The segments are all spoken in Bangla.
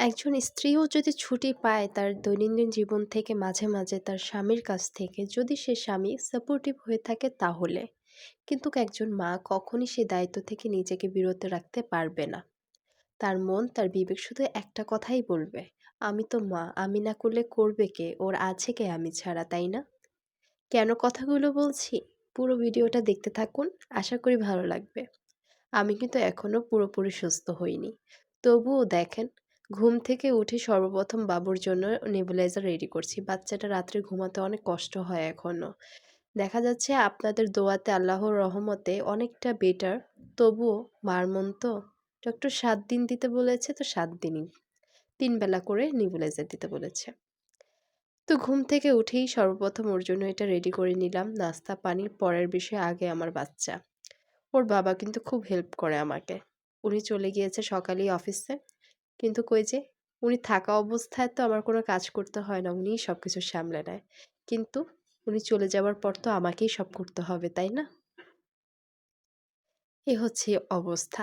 একজন স্ত্রীও যদি ছুটি পায় তার দৈনন্দিন জীবন থেকে মাঝে মাঝে তার স্বামীর কাছ থেকে, যদি সে স্বামী সাপোর্টিভ হয়ে থাকে তাহলে। কিন্তু একজন মা কখনই সে দায়িত্ব থেকে নিজেকে বিরত রাখতে পারবে না। তার মন, তার বিবেক শুধু একটা কথাই বলবে, আমি তো মা, আমি না করলে করবে কে? ওর আছে কে আমি ছাড়া, তাই না? কেন কথাগুলো বলছি? পুরো ভিডিওটা দেখতে থাকুন, আশা করি ভালো লাগবে। আমি কিন্তু এখনো পুরোপুরি সুস্থ হইনি। তবুও দেখেন, ঘুম থেকে উঠে সর্বপ্রথম বাবুর জন্য নেবুলাইজার রেডি করছি। বাচ্চাটা রাত্রে ঘুমাতে অনেক কষ্ট হয় এখনো। দেখা যাচ্ছে আপনাদের দোয়াতে, আল্লাহর রহমতে অনেকটা বেটার। তবুও মার মন তো। ডক্টর ৭ দিন দিতে বলেছে তো ৭ দিনই। ৩ বেলা করে নেবুলাইজার দিতে বলেছে। তো ঘুম থেকে উঠেই সর্বপ্রথম ওর জন্য এটা রেডি করে নিলাম। নাস্তা পানির পরের বিষয়, আগে আমার বাচ্চা। ওর বাবা কিন্তু খুব হেল্প করে আমাকে। উনি চলে গিয়েছে সকালেই অফিসে। কিন্তু কই যে, উনি থাকা অবস্থায় তো আমার কোনো কাজ করতে হয় না। উনিই সবকিছু সামলে নেয়। কিন্তু উনি চলে যাওয়ার পর তো আমাকেই সব করতে হবে, তাই না? এ হচ্ছে অবস্থা।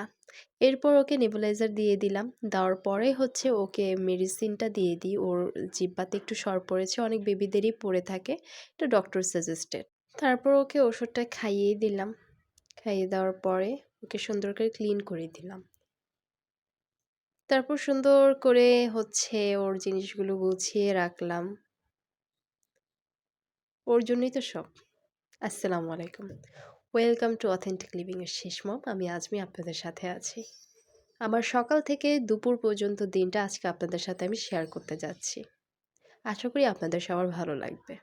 এরপর ওকে নেবুলাইজার দিয়ে দিলাম। দেওয়ার পরে হচ্ছে ওকে মেডিসিনটা দিয়ে দিই। ওর জিহ্বাতে একটু সর পড়েছে। অনেক বেবিদেরই পড়ে থাকে। এটা ডক্টর সাজেস্টেড। তারপর ওকে ওষুধটা খাইয়ে দিলাম। খাইয়ে দেওয়ার পরে ওকে সুন্দর করে ক্লিন করে দিলাম। তারপর সুন্দর করে হচ্ছে ওর জিনিসগুলো গুছিয়ে রাখলাম। ওর জন্যই তো সব। আসসালামু আলাইকুম। ওয়েলকাম টু অথেন্টিক লিভিং এর শেষ মম। আমি আজমি আপনাদের সাথে আছি। আমার সকাল থেকে দুপুর পর্যন্ত দিনটা আজকে আপনাদের সাথে আমি শেয়ার করতে যাচ্ছি। আশা করি আপনাদের সবার ভালো লাগবে।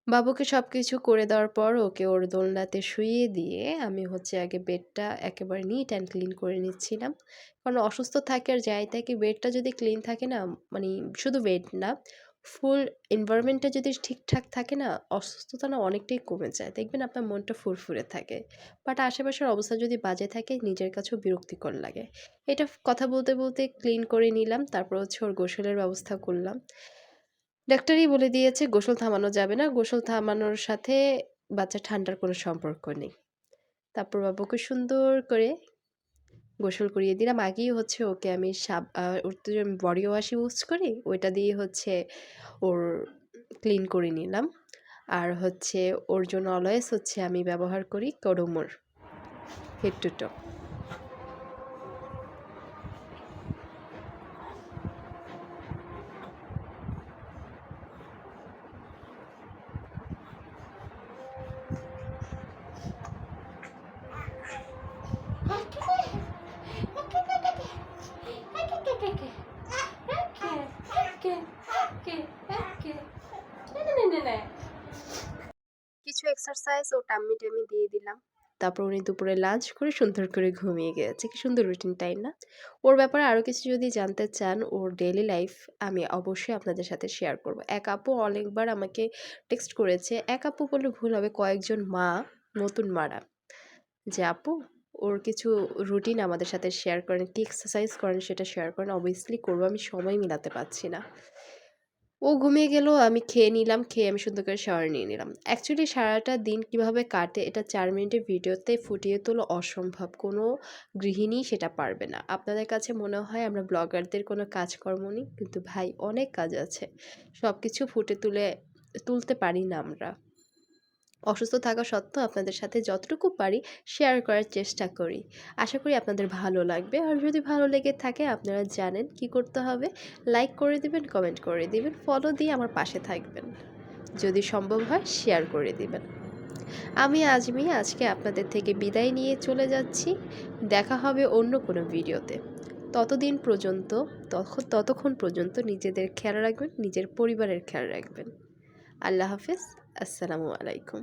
বাবুকে সবকিছু করে দেওয়ার পর ওকে ওর দোলনাতে শুইয়ে দিয়ে আমি হচ্ছে আগে বেডটা একেবারে নিট অ্যান্ড ক্লিন করে নিচ্ছিলাম। কারণ অসুস্থ থাকে আর যাই থাকে, বেডটা যদি ক্লিন থাকে না, মানে শুধু বেড না, ফুল এনভায়রনমেন্টটা যদি ঠিকঠাক থাকে না, অসুস্থতা না অনেকটাই কমে যায়। দেখবেন আপনার মনটা ফুরফুরে থাকে। বাট আশেপাশের অবস্থা যদি বাজে থাকে, নিজের কাছেও বিরক্তিকর লাগে। এটা কথা বলতে বলতে ক্লিন করে নিলাম। তারপর হচ্ছে ওর গোসলের ব্যবস্থা করলাম। ডাক্তারই বলে দিয়েছে গোসল থামানো যাবে না। গোসল থামানোর সাথে বাচ্চা ঠান্ডার কোনো সম্পর্ক নেই। তারপর বাবুকে সুন্দর করে গোসল করিয়ে দিলাম। আগেই হচ্ছে ওকে আমি ওর তো যে বডি ওয়াশ ইউজ করি, ওইটা দিয়ে হচ্ছে ওর ক্লিন করে নিলাম। আর হচ্ছে ওর জন্য অলওয়েজ হচ্ছে আমি ব্যবহার করি কোডোমোর হেড টু টো। কিছু এক্সারসাইজ ও টাম্মি টাম্মি দিয়ে দিলাম। তারপর উনি দুপুরে লাঞ্চ করে সুন্দর করে ঘুমিয়ে গিয়েছে। কি সুন্দর রুটিন, তাই না? ওর ব্যাপারে আরও কিছু যদি জানতে চান, ওর ডেইলি লাইফ, আমি অবশ্যই আপনাদের সাথে শেয়ার করব। এক আপু অনেকবার আমাকে টেক্সট করেছে, এক আপু বললে ভুল হবে, কয়েকজন মা, নতুন মারা, যে আপু ওর কিছু রুটিন আমাদের সাথে শেয়ার করেন, কি এক্সারসাইজ করেন সেটা শেয়ার করেন। অবভিয়াসলি করবো, আমি সময় মিলাতে পারছি না। ও ঘুমিয়ে গেল, আমি খেয়ে নিলাম। খেয়ে আমি সুন্দর করে শাওয়ার নিয়ে নিলাম। অ্যাকচুয়ালি সারাটা দিন কিভাবে কাটে এটা ৪ মিনিটের ভিডিওতে ফুটিয়ে তোলা অসম্ভব। কোনো গৃহিণী সেটা পারবে না। আপনাদের কাছে মনে হয় আমরা ব্লগারদের কোনো কাজকর্ম নেই, কিন্তু ভাই অনেক কাজ আছে। সব কিছু ফুটে তুলতে পারি না আমরা। অসুস্থ থাকা সত্ত্বেও আপনাদের সাথে যতটুকু পারি শেয়ার করার চেষ্টা করি। আশা করি আপনাদের ভালো লাগবে। আর যদি ভালো লেগে থাকে, আপনারা জানেন কি করতে হবে। লাইক করে দিবেন, কমেন্ট করে দিবেন, ফলো দিয়ে আমার পাশে থাকবেন। যদি সম্ভব হয় শেয়ার করে দিবেন। আমি আজমি আজকে আপনাদের থেকে বিদায় নিয়ে চলে যাচ্ছি। দেখা হবে অন্য কোনো ভিডিওতে। ততক্ষণ পর্যন্ত নিজেদের খেয়াল রাখবেন, নিজের পরিবারের খেয়াল রাখবেন। আল্লাহ হাফেজ। আসসালামু আলাইকুম।